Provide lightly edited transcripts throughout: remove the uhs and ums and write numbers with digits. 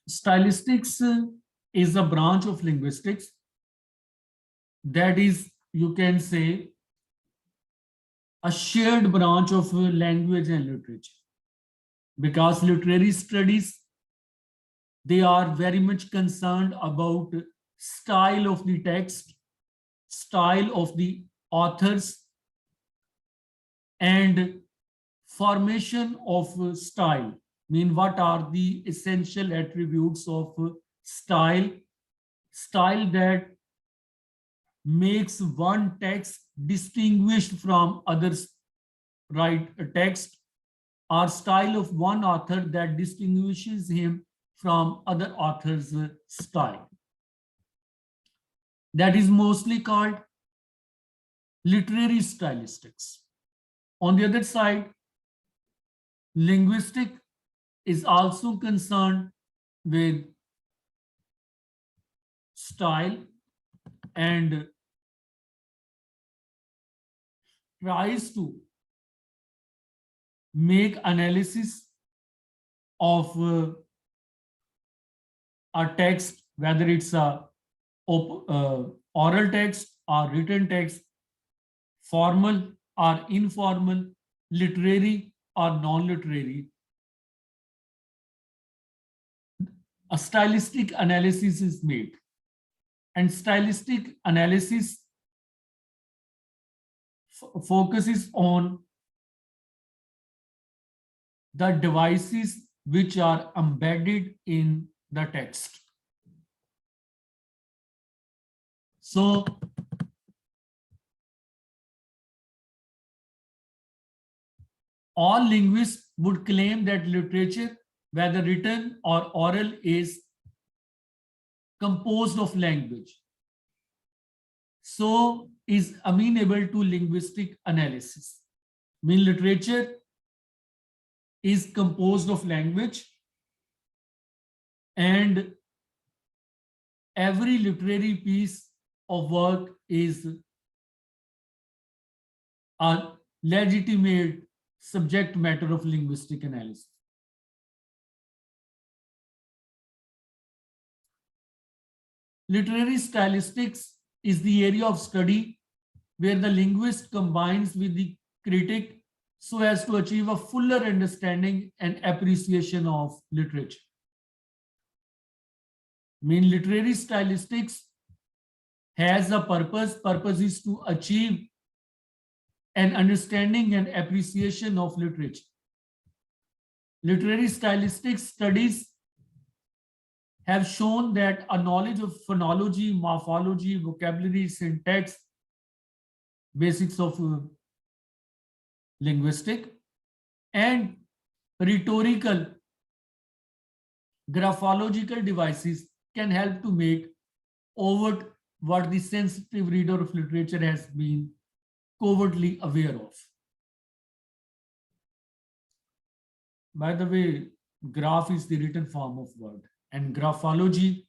Stylistics is a branch of linguistics that is, you can say, a shared branch of language and literature, because literary studies, they are very much concerned about style of the text, style of the authors, and formation of style. Mean, what are the essential attributes of style? Style that makes one text distinguished from others, right? A text or style of one author that distinguishes him from other authors' style. That is mostly called literary stylistics. On the other side, linguistic is also concerned with style and tries to make analysis of a text, whether it's a oral text or written text, formal or informal, literary or non-literary. A stylistic analysis is made, and stylistic analysis focuses on the devices which are embedded in the text. So all linguists would claim that literature, whether written or oral, is composed of language. So is amenable to linguistic analysis. Mean, literature is composed of language, and every literary piece of work is a legitimate subject matter of linguistic analysis. Literary stylistics is the area of study where the linguist combines with the critic so as to achieve a fuller understanding and appreciation of literature. Mean, literary stylistics has a purpose. Purpose is to achieve an understanding and appreciation of literature. Literary stylistics studies have shown that a knowledge of phonology, morphology, vocabulary, syntax, basics of linguistic, and rhetorical, graphological devices can help to make overt what the sensitive reader of literature has been covertly aware of. By the way, graph is the written form of word, and graphology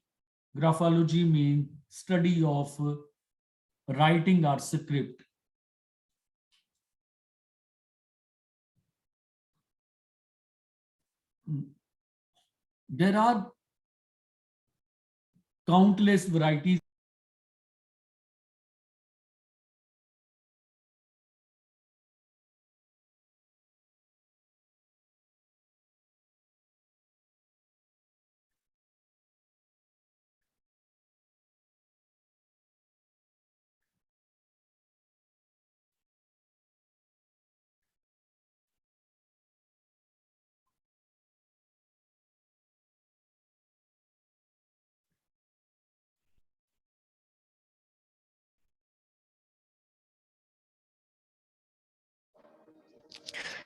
means study of writing or script. There are countless varieties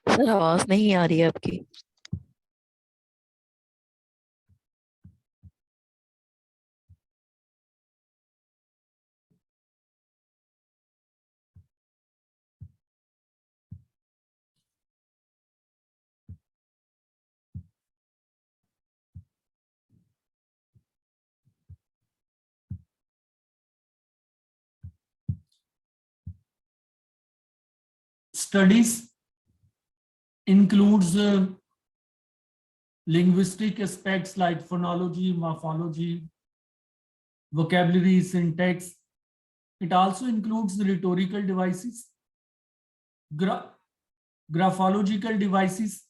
sir आवाज नहीं आ रही है आपकी। studies includes linguistic aspects like phonology, morphology, vocabulary, syntax. It also includes the rhetorical devices, gra graphological devices,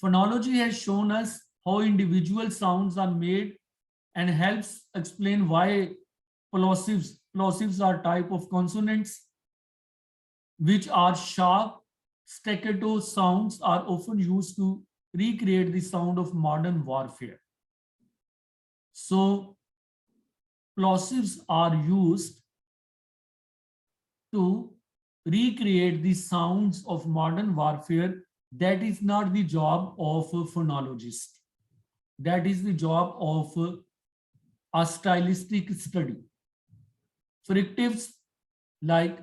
phonology has shown us how individual sounds are made and helps explain why plosives are type of consonants which are sharp staccato sounds are often used to recreate the sound of modern warfare. So plosives are used to recreate the sounds of modern warfare. That is not the job of a phonologist. That is the job of a stylistic study. Fricatives like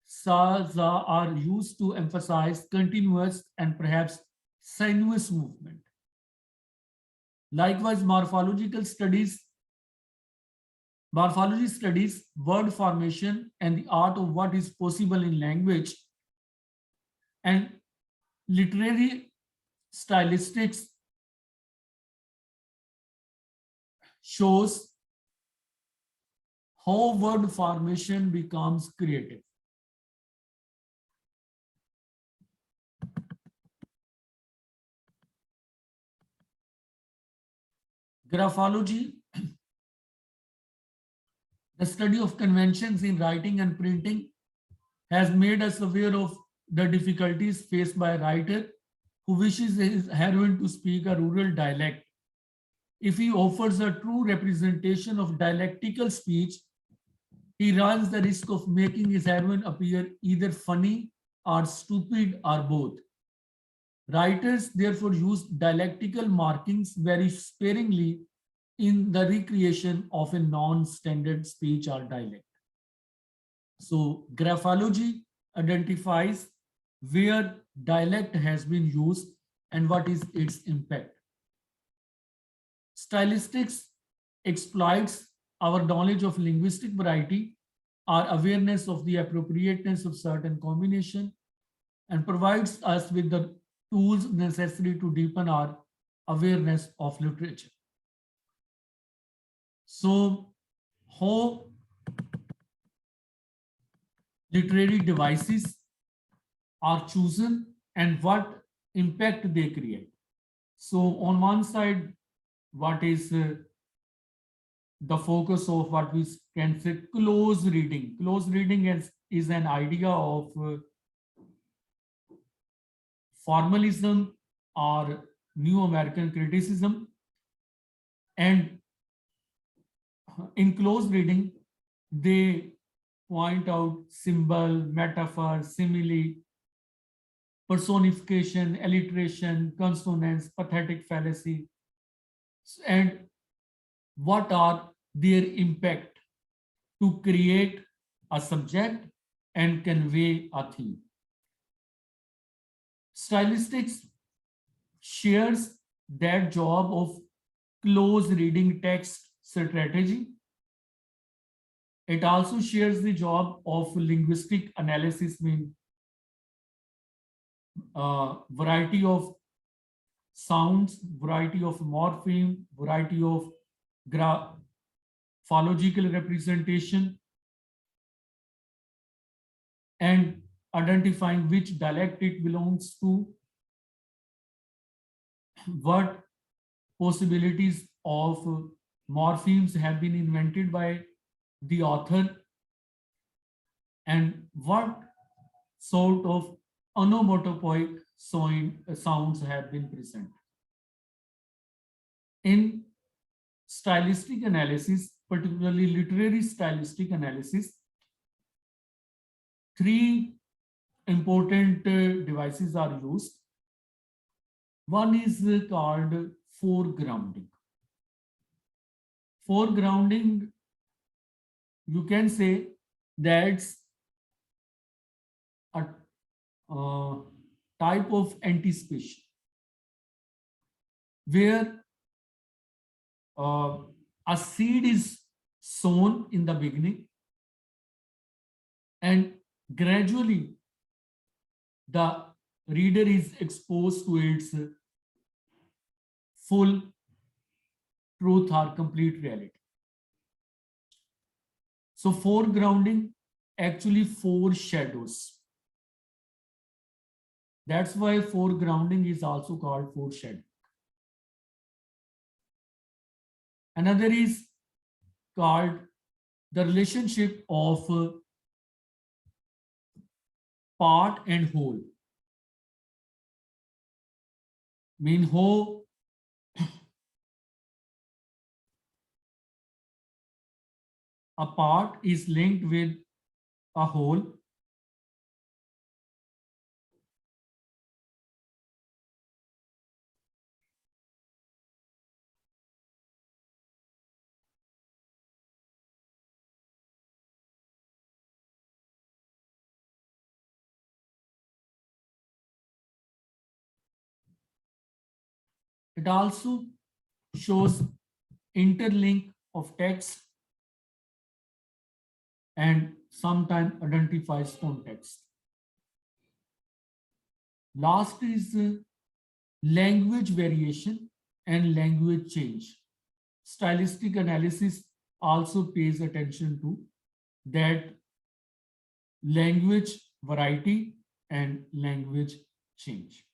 sa, za are used to emphasize continuous and perhaps sinuous movement. Likewise, morphology studies word formation and the art of what is possible in language, and literary stylistics shows how word formation becomes creative. Graphology, the study of conventions in writing and printing, has made us aware of the difficulties faced by a writer who wishes his heroine to speak a rural dialect. If he offers a true representation of dialectical speech, he runs the risk of making his heroine appear either funny or stupid or both. Writers therefore use dialectical markings very sparingly in the recreation of a non-standard speech or dialect. So graphology identifies where dialect has been used and what is its impact. Stylistics exploits our knowledge of linguistic variety, our awareness of the appropriateness of certain combination, and provides us with the tools necessary to deepen our awareness of literature. So, how literary devices are chosen and what impact they create. So, on one side, what is the focus of what we can say close reading. Close reading is an idea of formalism or new American criticism. And in close reading, they point out symbol, metaphor, simile, personification, alliteration, consonance, pathetic fallacy, and what are their impact to create a subject and convey a theme. Stylistics shares that job of close reading text strategy. It also shares the job of linguistic analysis, mean variety of sounds, variety of morpheme, variety of graphological representation, and identifying which dialect it belongs to, what possibilities of morphemes have been invented by the author, and what sort of onomatopoeic sounds have been present. In stylistic analysis, particularly literary stylistic analysis, three important devices are used. One is called foregrounding. Foregrounding, you can say that's a type of anticipation where a seed is sown in the beginning, and gradually the reader is exposed to its full truth or complete reality. So foregrounding actually foreshadows. That's why foregrounding is also called foreshadowing. Another is called the relationship of part and whole. Mean whole a part is linked with a whole. It also shows interlink of text and sometimes identifies context. Last is language variation and language change. Stylistic analysis also pays attention to that language variety and language change.